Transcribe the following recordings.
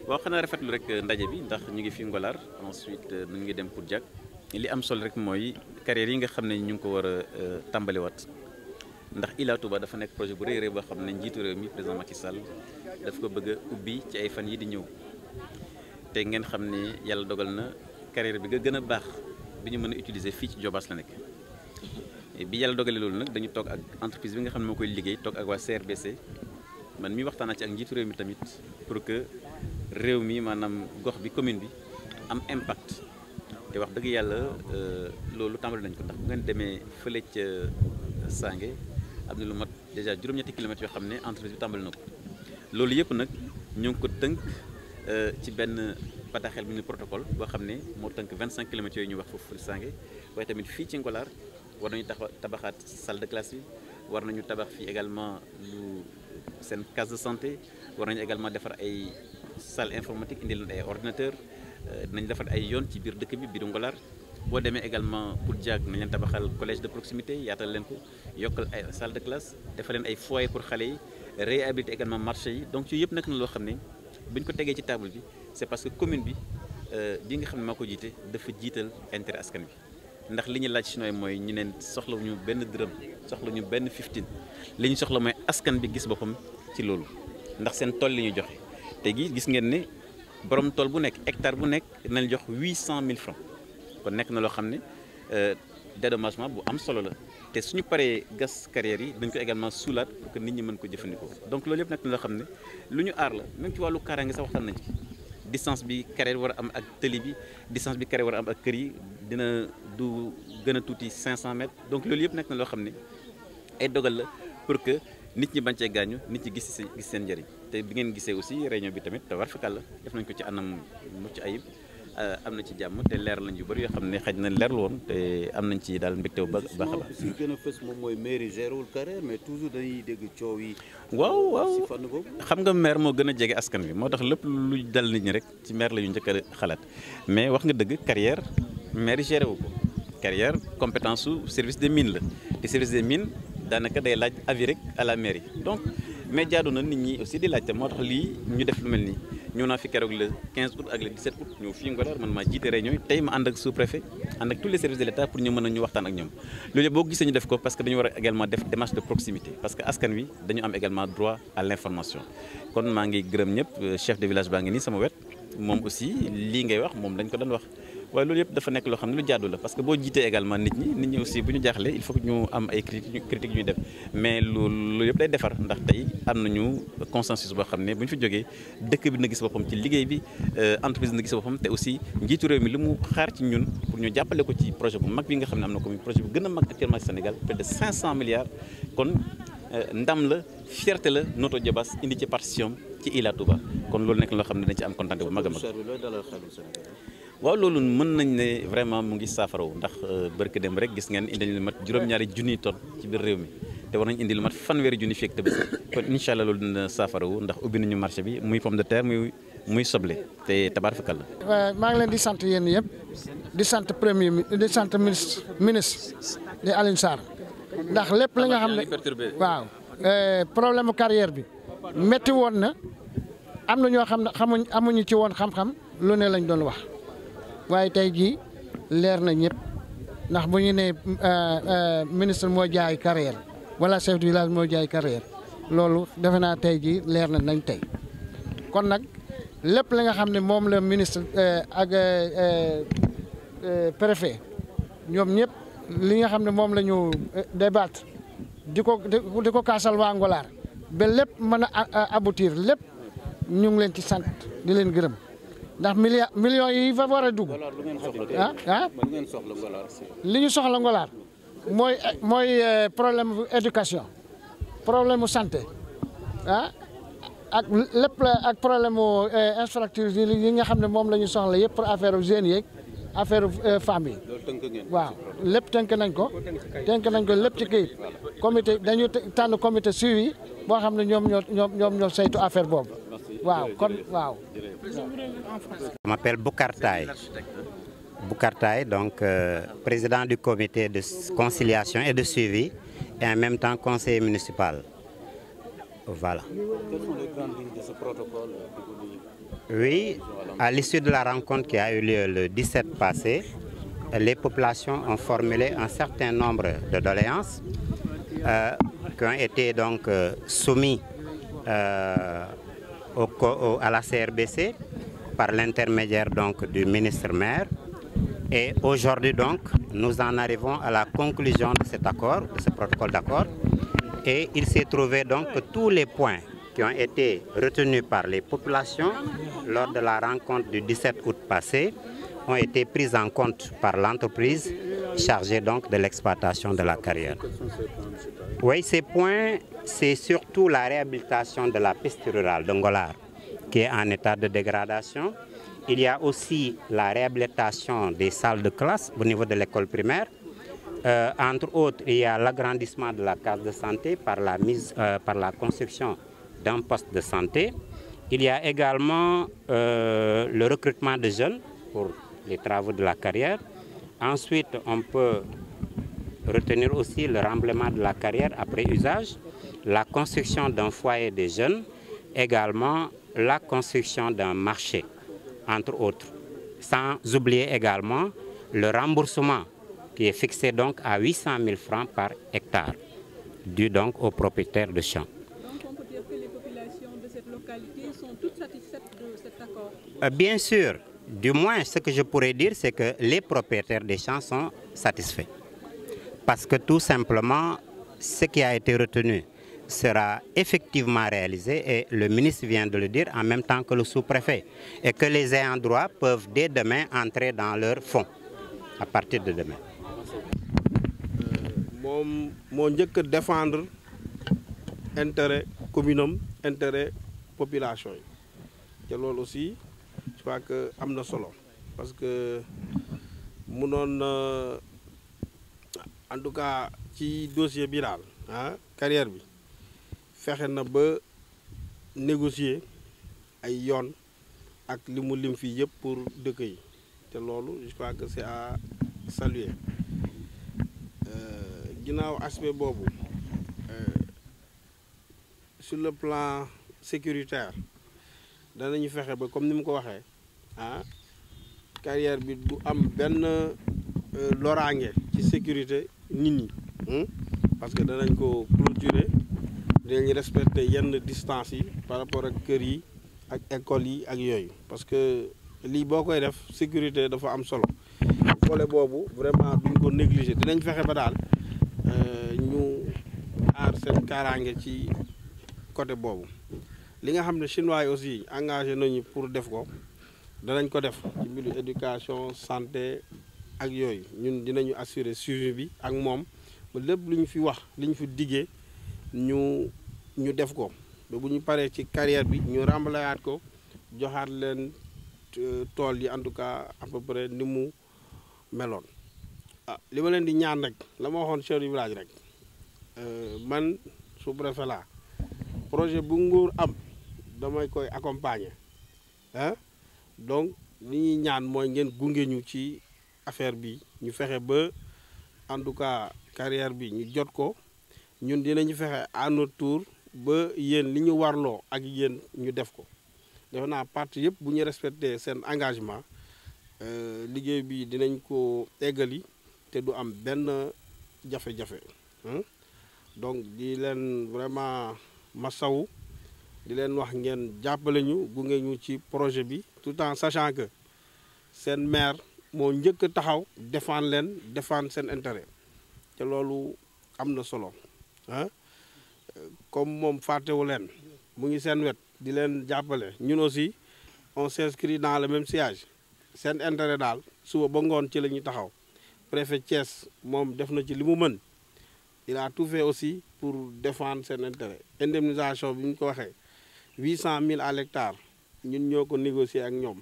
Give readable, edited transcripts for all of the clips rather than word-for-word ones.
waaw xanaa rafetlu rek ndaje bi ndax ñu ngi fi Ngolaar ensuite ñu ngi dem pour Diack li am solo rek mooy carrière yi nga xam ne ñu ngi ko war a tàmbaliwaat ndax Ila Touba dafa nekk projet bu rëy boo xam ne njiitu réew mi président Macky Sall daf ko bëgg a ubbi ci ay fan yi di ñëw te ngeen xam ne yàlla dogal na carrière bi nga gën a baax bi ñu mën a utiliser fii ci Diobass la nekk bi yàlla dogalee loolu nag dañu toog ak entreprise bi nga xam ne moo koy liggéey toog ak waa CRBC man mi waxtaan ci ak njiitu réew mi tamit pour que réew mi maanaam gox bi commune bi am impact te wax dëgg yàlla loolu tàmbali nañ ko ndax bu ngeen demee fële ca Sange am na lu mat déjà juróom-ñetti kilomètres yoo xam ne entreprise bi tàmbali na ko loolu yëpp nag ñu ngi ko tënk ci benn bataaxel bi ñu protocole boo xam ne moo tënk 25 kilomètres yooyu ñu wax foofu Sange waaye tamit fii ci Ngolaar war nañu tabaxaat salle de classe bi war nañu tabax fii également lu seen case de santé war nañu également defar ay salle informatique indi leen ay ordinateur dinañ defar ay yoon ci biir dëkk bi biiru Ngolaar boo demee également pour Diack nañ leen tabaxal collège de proximité yaatal leen ko yokkal ay salle de classe defal leen ay foyer pour xale yi réhabiliter également marché yi donc yooyu yëpp nag na loo xam ne bu ñu ko tegee ci table bi c'est parce que commune bi bi nga xam ne maa ko jiite dafa jiital intérêt askan bi ndax li ñu laaj si nooy mooy ñu neen soxlawuñu benn dërëm soxlawuñu benn 15 li ñu soxla mooy askan bi gis boppam ci loolu ndax seen tool li ñu joxe te gis ngeen ne borom tool bu nekk hectare bu nekk dinañ jox 800 000 francs kon nekk na loo xam ne dédommagement bu am solo la te suñu paree gas carrière yi dañ ko également suulaat pour que nit ñi mën ko jëfandikoo donc loolu yëpp nekk na loo xam ne lu ñu aar la même ci wàllu kaaraange sax waxtaan nañ ci distance bi carrière war a am ak tëli bi distance bi carrière war a am ak kër yi dina du gën a tuuti 500 mètres donc loolu yëpp nekk na loo xam ne ay dogal la pour que nit ñi bañ cee gaañu nit ñi gis seen njëriñ te bi ngeen gisee aussi réunion bi tamit te war fakal la def nañ ko ci anam mucc ayib am na ci jàmm te leer lañ yu bëri yoo xam ne xaj na leerlu woon te am nañ ci daal mbégte bu baax a baax. si gën a fës moom mooy mairie gérewul carrière mais toujours dañuy dégg coow yi. waaw si fànn boobu. xam nga maire moo gën a jege askan bi moo tax lépp lu dal nit ñi rek ci maire la ñu njëkk a xalaat mais wax nga dëgg carrière maire géré wu ko carrière compétence su service des mines la te service des mines daanaka day laaj avis rek à la mairie donc mais jaadu na nit ñi aussi di laajte moo tax lii ñu def lu mel nii ñëw naa fi keroog le 15 août ak le 17 août ñëw fii Ngolaar man maa jiite réunion tey ma ànd ak sous-préfet ànd ak tous les services de l'État pour ñu mën a ñu waxtaan ak ñoom loolu yëpp boo gisee ñu def ko parce que dañu war a également def démarche de proximité parce que askan wi dañu am également droit à l'information kon maa ngi gërëm ñëpp chef de village baa ngi nii sama wet moom aussi lii ngay wax moom dañ ko doon wax waaye loolu yëpp dafa nekk loo xam ne lu jaadu la parce que boo jiitee également nit ñi aussi bu ñu jaaxlee il faut que ñu am ay critiques ñuy def mais loolu yëpp day defar ndax tey am nañu consensus boo xam ne bu ñu fi jógee dëkk bi na gis boppam ci liggéey bi entreprise na gis boppam te aussi njiitu réew mi li mu xaar ci ñun pour ñu jàppale ko ci projet bu mag bi nga xam ne am na ko muy projet bu gën a mag actuellement ci Sénégal près de 500 milliards kon ndam la fierté la Notto Diobass indi ci partition ci Ila Touba kon loolu nekk loo xam ne dañ ci am kontaan bu mag a mag. waaw loolu mën nañ ne vraiment mu ngi saafarawu ndax barke dem rek gis ngeen indi lu mat juróom-ñaari junniy tonnes ci biir réew mi te war nañ indi lu mat fanweeri junni fii ak Tabaski kon incha allah loolu dina saafarawu ndax ubbi nañu marché bi muy pomme de terre muy soble te tabaarkalla la. waaw maa ngi leen di sant yéen yëpp di sant premier di sant ministre di Alioune Sarr ndax lépp la nga xam ne waaw problème mu carrière bi métti woon na am na ñoo xam ne amuñu ci woon xam-xam lu ne lañ doon wax. waaye tey jii leer na ñëpp ndax bu ñu nee ministre moo jaay carrière wala chef de village moo jaay carrière loolu defe naa tey jii leer na nañ tey kon nag lépp li nga xam ne moom la ministre ak préfet ñoom ñëpp li nga xam ne moom la ñu débattre di ko kaasal waa Ngolaar ba lépp mën a aboutir lépp ñu ngi leen ci sant di leen gërëm. ndax millions yi fa war a dugg li ñu soxla Ngolaar mooy problème mu éducation problème mu santé ak lépp ak problème mu infrastructure yi nga xam ne moom la ñu soxla yëpp pour affaire jeunes yeeg affaire femmes yi waaw lépp tënk nañ ko lépp ci këyit comité dañu tànn comité suivi boo xam ne ñoom ñoo saytu affaire boobu waaw kon waaw. Je m'appelle Boucar Taye, donc président du comité de conciliation et de suivi et en même temps conseiller municipal. Voilà. Quelles sont les grandes lignes de ce protocole? Oui, à l'issue de la rencontre qui a eu lieu le 17 passé, les populations ont formulé un certain nombre de doléances qui ont été donc soumis à la CRBC par l'intermédiaire donc du ministre-maire. Et aujourd'hui donc, nous en arrivons à la conclusion de cet accord, de ce protocole d'accord. Et il s'est trouvé donc que tous les points qui ont été retenus par les populations lors de la rencontre du 17 août passé ont été pris en compte par l'entreprise chargée donc de l'exploitation de la carrière. Oui, ces points, c'est surtout la réhabilitation de la piste rurale de Ngolare qui est en état de dégradation. Il y a aussi la réhabilitation des salles de classe au niveau de l'école primaire. Entre autres, il y a l'agrandissement de la case de santé par la construction d'un poste de santé. Il y a également le recrutement de jeunes pour les travaux de la carrière. Ensuite, on peut retenir aussi le remblaiement de la carrière après usage, la construction d'un foyer des jeunes, également la construction d'un marché, entre autres. Sans oublier également le remboursement qui est fixé donc à 800 000 francs par hectare, dû donc aux propriétaires de champs. Donc on peut dire que les populations de cette localité sont toutes satisfaites de cet accord? Bien sûr. Du moins, ce que je pourrais dire, c'est que les propriétaires des champs sont satisfaits. Parce que tout simplement, ce qui a été retenu sera effectivement réalisé et le ministre vient de le dire en même temps que le sous-préfet. Et que les ayants droit peuvent dès demain entrer dans leurs fonds, à partir de demain. Mon njëkk a défendre intérêt commune, intérêt population. Et loolu aussi, je crois que am na solo parce que munoon en tout cas ci dossier bi daal carrière bi fexe na ba négocier ay yoon ak li mu lim fii yëpp pour dëkk yi te loolu je crois que c'est à saluer. Ginnaaw aspect boobu sur le plan sécuritaire danañu fexe ba comme ni mu ko waxee carrière bi du am benn loraange ci sécurité nit ñi parce que danañ ko clôturer dinañ respecter yenn distance yi par rapport ak kër yi ak école yi ak yooyu parce que lii boo koy def sécurité dafa am solo volet boobu vraiment duñ ko négliger dinañ fexe ba daal ñu aar seen kaaraange ci côté boobu. Li nga xam ne chinois yi aussi engagé nañu pour def ko danañ ko def ci mbiru éducation santé ak yooyu ñun dinañu assurer suivi bi ak moom ba lépp lu ñu fi wax li ñu fi diggee ñu def ko ba bu ñu paree ci carrière bi ñu remblayaat ko joxaat leen tool yi en tout cas à peu près ni mu meloon. Li ma leen di ñaan rek la ma waxoon chef du village rek man sous-préfet la projet bu nguur am damay koy accompagner donc li ñuy ñaan mooy ngeen gunge ñu ci affaire bi ñu fexe ba en tout cas carrière bi ñu jot ko ñun dinañu fexe à notre tour ba yéen li ñu warloo ak yéen ñu def ko defe naa parti yëpp bu ñu respecté seen engagement liggéey bi dinañ ko eggali te du am benn jafe-jafe donc di leen vraiment masawu di leen wax ngeen jàppale ñu gunge ñu ci projet bi tout en sachant que seen maire moo njëkk a taxaw défendre leen défendre seen intérêt te loolu am na solo comme moom fàttewu leen mu ngi seen wet di leen jàppale ñun aussi on s'inscrit dans le même sillage seen intérêt daal suba ba ngoon ci la ñuy taxaw préfet Thiès moom def na ci li mu mën il a tout fait aussi pour défendre seen intérêt indemnisation bi ñu ko waxee 800 000 à l'hectare ñun ñoo ko négocier ak ñoom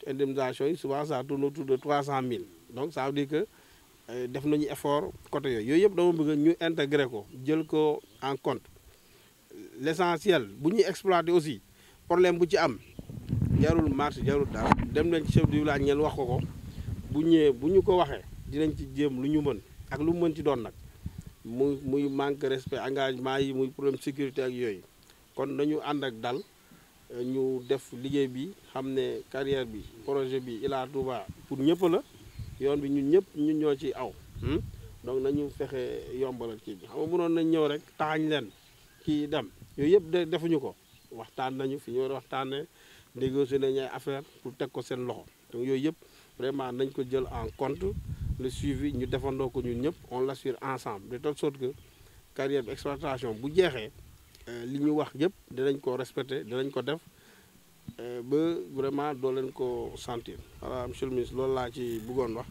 indemnisation yi souvent ça tourne autour de 300 000 donc ça veut dire que def nañu effort côté yooyu yëpp dama bëgg ñu intégrer ko jël ko en compte l'essentiel bu ñuy exploiter aussi problème bu ci am jarul marché jarul dara dem nañ ci chef du village ngeen wax ko bu ñëwee bu ñu ko waxee dinañ ci jéem lu ñu mën ak lu mu mën ci doon nag muy manque respect engagement yi muy problème sécurité ak yooyu kon nañu ànd ak dal ñu def liggéey bi xam ne carrière bi projet bi Ila Touba pour ñëpp la yoon bi ñun ñëpp ñun ñoo ci aw donc nañu fexe yombalal kii bi xam nga mënoon nañ ñëw rek taxañ leen kii dem yooyu yëpp defuñu ko waxtaan nañu fi ñu war a waxtaanee négocier nañu ay affaire pour teg ko seen loxo donc yooyu yëpp vraiment nañ ko jël en compte le suivi ñu defandoo ko ñun ñëpp on l'assure ensemble de telle sorte que carrière bi exploitation bu jeexee li ñu wax yëpp dinañ ko respecter dinañ ko def ba vraiment doo leen ko sentir voilà monsieur le ministre loolu laa ci bëggoon wax